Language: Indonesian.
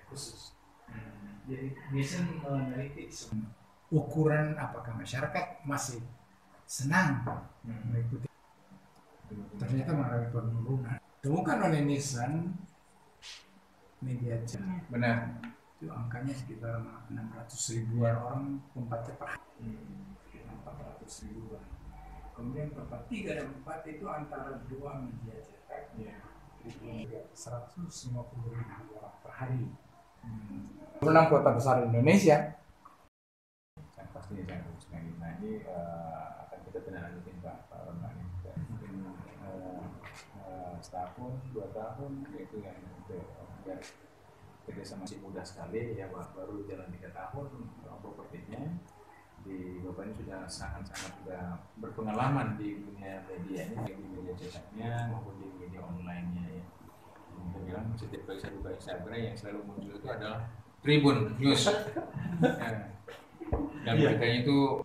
khusus. Jadi biasanya meneliti ukuran apakah masyarakat masih senang mengikuti. Ternyata mengalami penurunan. Temukan oleh Nielsen media cetak. Benar. Itu angkanya sekitar 600 ribuan orang membaca per hari. 400 ribuan. Kemudian tempat 3 dan 4 itu antara 2 media cetak. 150 ribu orang per hari. 6 kota besar Indonesia. Pastinya saya harus lagi. Nah ini akan kita tindak lanjutin Pak Ronald. Mungkin setahun, 2 tahun, yaitu yang biar kerja masih mudah sekali ya Pak. Baru jalan 3 tahun propertinya. Di Bapak ini sudah sangat-sangat sudah berpengalaman di dunia media ini, baik di media cetaknya maupun di media online-nya ya. Saya bilang setiap kali saya buka Instagram yang selalu muncul itu adalah Tribun News. Dan beritanya itu